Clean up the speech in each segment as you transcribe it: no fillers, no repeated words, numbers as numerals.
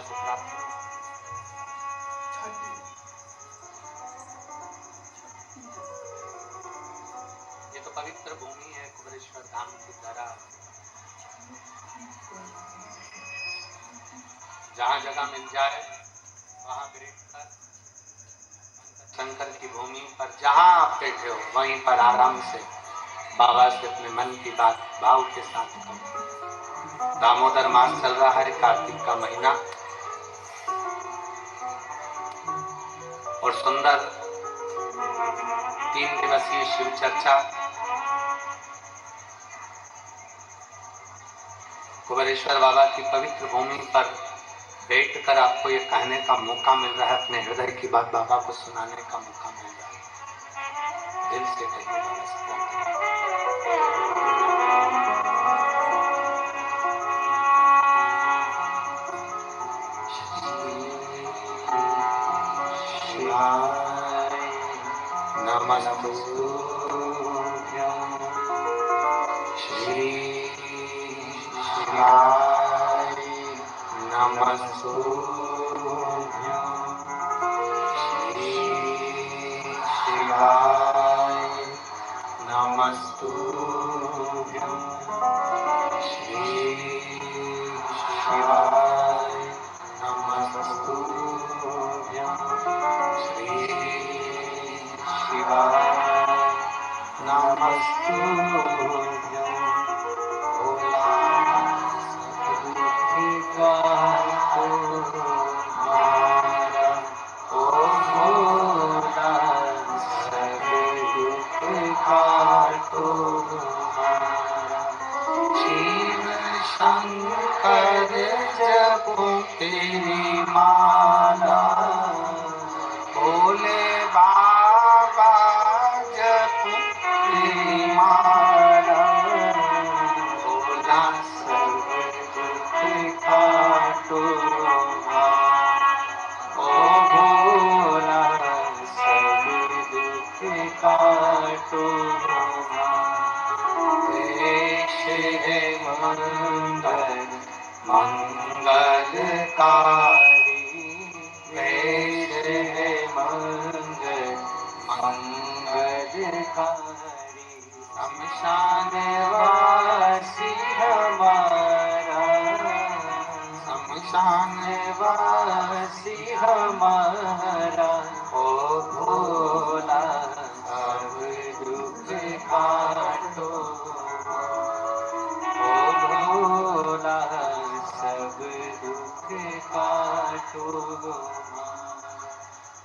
से प्राप्त। ये तो पवित्र भूमि है कुबेरेश्वर धाम की धरा, जहाँ जगह मिल जाए वहाँ बैठकर शंकर की भूमि पर जहाँ आप बैठे हो वहीं पर आराम से बाबा से अपने मन की बात भाव के साथ करो। दामोदर मास चल रहा है, कार्तिक का महीना, और सुंदर 3 दिवसीय शिव चर्चा कुबेरेश्वर बाबा की पवित्र भूमि पर बैठकर आपको ये कहने का मौका मिल रहा है, अपने हृदय की बात बाबा को सुनाने का मौका मिल रहा है। दिल से कहिए बाबा से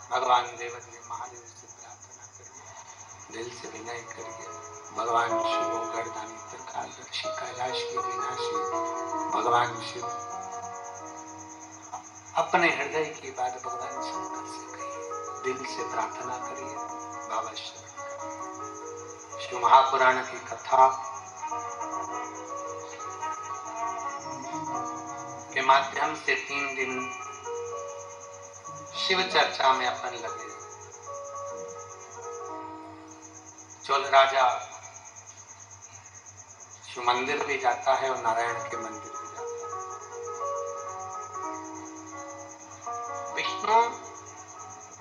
भगवान देवदेव महादेव से प्रार्थना करिए, दिल से विनय करिए। भगवान शिव गर्दानी त्रिकालदर्शी कैलाश के विनाशी भगवान शिव अपने हृदय की बात भगवान शंकर से कहिए, दिल से प्रार्थना करिए, बाबा श्रवण। शिव महापुराण की कथा के माध्यम से 3 दिन शिव चर्चा में अपन लगे। चोल राजा शिव मंदिर भी जाता है और नारायण के मंदिर भी जाता है। विष्णु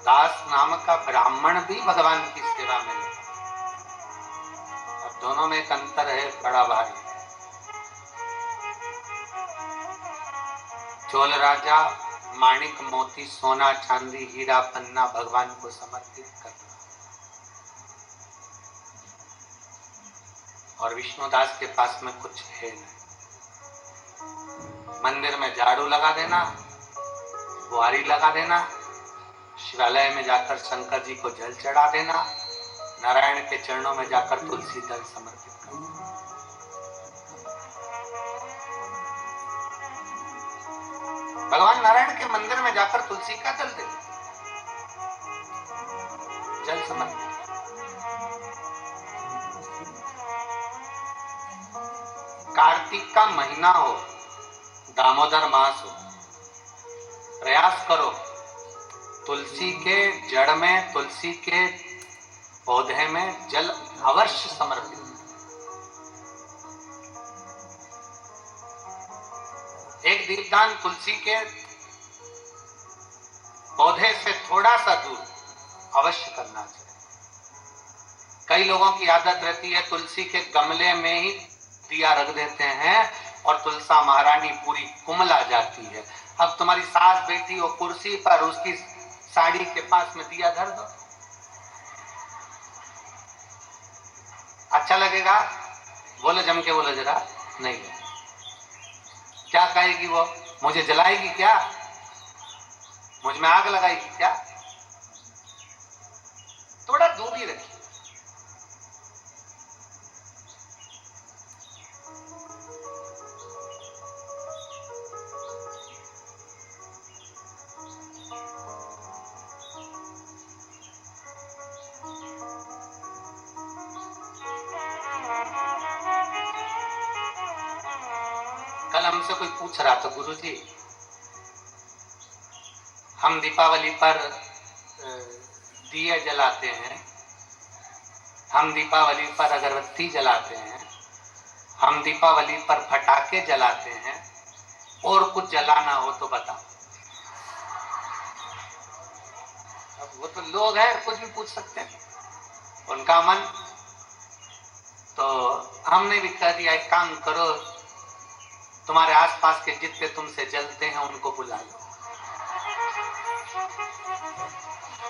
दास नाम का ब्राह्मण भी भगवान की सेवा में लगा। अब दोनों में एक अंतर है बड़ा भारी। चोल राजा माणिक मोती सोना चांदी हीरा पन्ना भगवान को समर्पित करना, और विष्णुदास के पास में कुछ है नहीं। मंदिर में झाड़ू लगा देना, बुहारी लगा देना, शिवालय में जाकर शंकर जी को जल चढ़ा देना, नारायण के चरणों में जाकर तुलसी दल समर्पित करना। भगवान नारायण के मंदिर में जाकर तुलसी का जल दे, जल समर्पित। कार्तिक का महीना हो, दामोदर मास हो, प्रयास करो तुलसी के जड़ में, तुलसी के पौधे में जल अवश्य समर्पित। एक दीपदान तुलसी के पौधे से थोड़ा सा दूर अवश्य करना चाहिए। कई लोगों की आदत रहती है तुलसी के गमले में ही दिया रख देते हैं और तुलसा महारानी पूरी कुमला जाती है। अब तुम्हारी सास बैठी हो कुर्सी पर, उसकी साड़ी के पास में दिया धर दो, अच्छा लगेगा? बोलो, जम के बोलो जरा। नहीं, क्या कहेगी वो? मुझे जलाएगी क्या? मुझ में आग लगाएगी क्या? थोड़ा दूरी रखिए। कल हमसे कोई पूछ रहा था, गुरुजी हम दीपावली पर दिए जलाते हैं, हम दीपावली पर अगरबत्ती जलाते हैं, हम दीपावली पर पटाखे जलाते हैं, और कुछ जलाना हो तो बताओ। अब वो तो लोग हैं, कुछ भी पूछ सकते हैं, उनका मन। तो हमने भी कह दिया, एक काम करो, तुम्हारे आसपास के जितने तुमसे जलते हैं उनको बुला लो,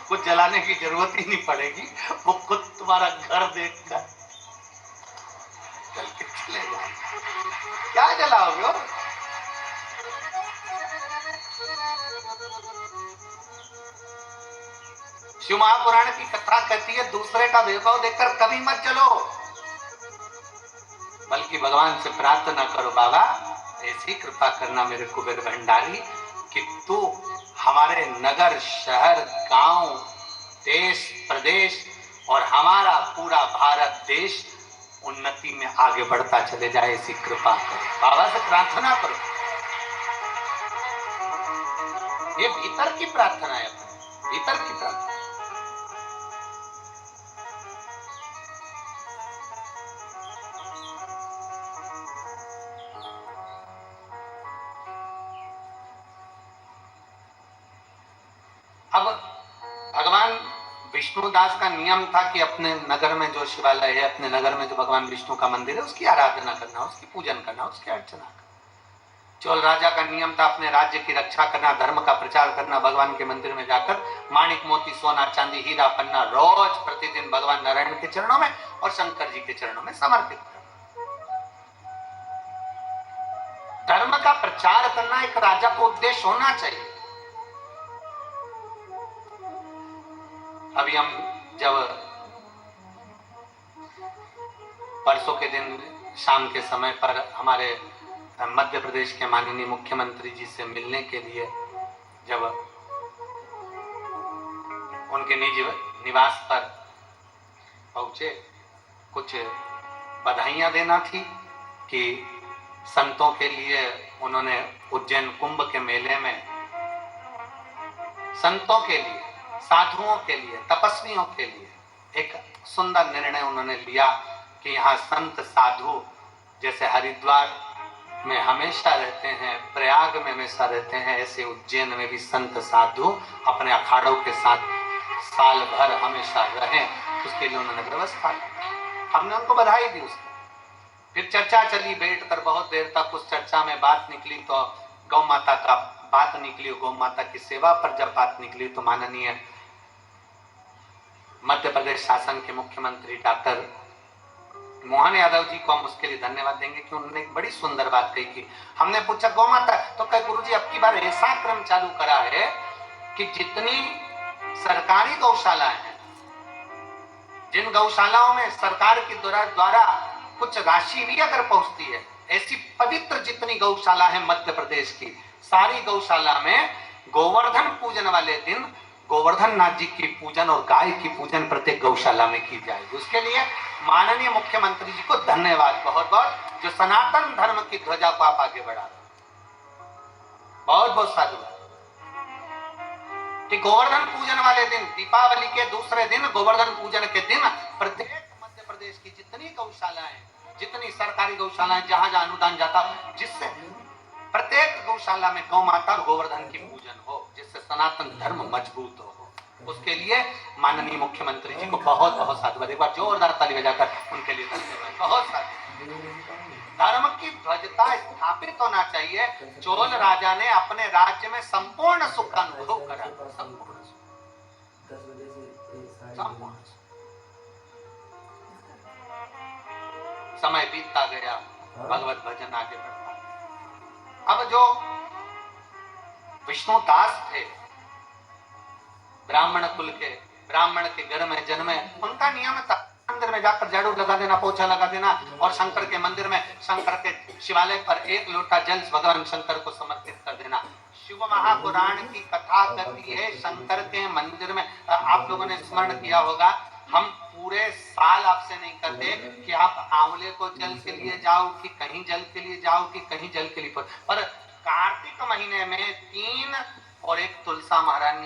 कुछ जलाने की जरूरत ही नहीं पड़ेगी, वो खुद तुम्हारा घर देखकर जल के चले जाएंगे। क्या जलाओगे? हो शिव महापुराण की कथा कहती है, दूसरे का वैभव देखकर कभी मत जलो, बल्कि भगवान से प्रार्थना करो, बाबा ऐसी कृपा करना मेरे कुबेर भंडारी कि तू हमारे नगर, शहर, गांव, देश, प्रदेश और हमारा पूरा भारत देश उन्नति में आगे बढ़ता चले जाए, ऐसी कृपा करो। बाबा से प्रार्थना करो। ये भीतर की प्रार्थना है, भीतर की प्रार्थना। अब भगवान विष्णुदास का नियम था कि अपने नगर में जो शिवालय है, अपने नगर में जो भगवान विष्णु का मंदिर है, उसकी आराधना करना, उसकी पूजन करना, उसकी अर्चना करना। चोल राजा का नियम था अपने राज्य की रक्षा करना, धर्म का प्रचार करना, भगवान के मंदिर में जाकर माणिक मोती सोना चांदी हीरा पन्ना रोज प्रतिदिन भगवान नारायण के चरणों में और शंकर जी के चरणों में समर्पित करना। धर्म का प्रचार करना एक राजा को उद्देश्य होना चाहिए। अभी हम जब परसों के दिन शाम के समय पर हमारे मध्य प्रदेश के माननीय मुख्यमंत्री जी से मिलने के लिए जब उनके निज निवास पर पहुंचे, कुछ बधाइयां देना थी कि संतों के लिए उन्होंने उज्जैन कुंभ के मेले में संतों के लिए, साधुओं के लिए, तपस्वियों के लिए एक सुंदर निर्णय उन्होंने लिया कि यहाँ संत साधु जैसे हरिद्वार में हमेशा रहते हैं, प्रयाग में हमेशा रहते हैं, ऐसे उज्जैन में भी संत साधु अपने अखाड़ों के साथ साल भर हमेशा रहें, उसके लिए उन्होंने व्यवस्था की। हमने उनको बधाई दी। उसको फिर चर्चा चली बैठकर बहुत देर तक। उस चर्चा में बात निकली तो गौ माता का बात निकली, गौ माता की सेवा पर जब बात निकली तो माननीय मध्य प्रदेश शासन के मुख्यमंत्री डॉक्टर मोहन यादव जी को हम उसके लिए धन्यवाद देंगे कि उन्होंने एक बड़ी सुंदर बात कही कि हमने पूछा गौ माता, तो कहे गुरुजी अब की बार ऐसा क्रम चालू करा है कि जितनी सरकारी गौशालाएं हैं, जिन गौशालाओं में सरकार के द्वारा कुछ राशि भी अगर पहुंचती है, ऐसी पवित्र जितनी गौशाला है मध्य प्रदेश की, सारी गौशाला में गोवर्धन पूजन वाले दिन गोवर्धन नाथ जी की पूजन और गाय की पूजन प्रत्येक गौशाला में की जाएगी। उसके लिए माननीय मुख्यमंत्री जी को धन्यवाद बहुत बहुत, जो सनातन धर्म की ध्वजा को आप आगे बढ़ा रहे हैं। बहुत बहुत साधुवाद कि गोवर्धन पूजन वाले दिन, दीपावली के दूसरे दिन, गोवर्धन पूजन के दिन प्रत्येक मध्य प्रदेश की जितनी गौशालाएं, जितनी सरकारी गौशालाएं, जहां जहां अनुदान जाता, जिससे प्रत्येक गौशाला में गौ माता और गोवर्धन की पूजन हो, जिससे सनातन धर्म मजबूत हो। उसके लिए माननीय मुख्यमंत्री जी को बहुत बहुत साधुवाद। एक बार जोरदार ताली बजाकर उनके लिए धन्यवाद, बहुत साधुवाद। धर्म की ध्वजता स्थापित होना चाहिए। चोल राजा ने अपने राज्य में संपूर्ण सुख का अनुभव करा, संपूर्ण समय बीतता गया, भगवत भजन आगे बढ़ता। अब जो विष्णुदास थे, ब्राह्मण कुल के, ब्राह्मण के घर में जन्मे, उनका नियम था मंदिर में जाकर झाड़ू लगा देना, पोछा लगा देना और शंकर के मंदिर में, शंकर के शिवालय पर एक लोटा जल भगवान शंकर को समर्पित कर देना। शिव महापुराण की कथा कहती है शंकर के मंदिर में, आप लोगों ने स्मरण किया होगा, हम पूरे साल आपसे नहीं कहते कि आप आंवले को जल के लिए जाओ कि कहीं जल के लिए जाओ कि कहीं जल के लिए, पर कार्तिक महीने में 3 और एक तुलसा महारानी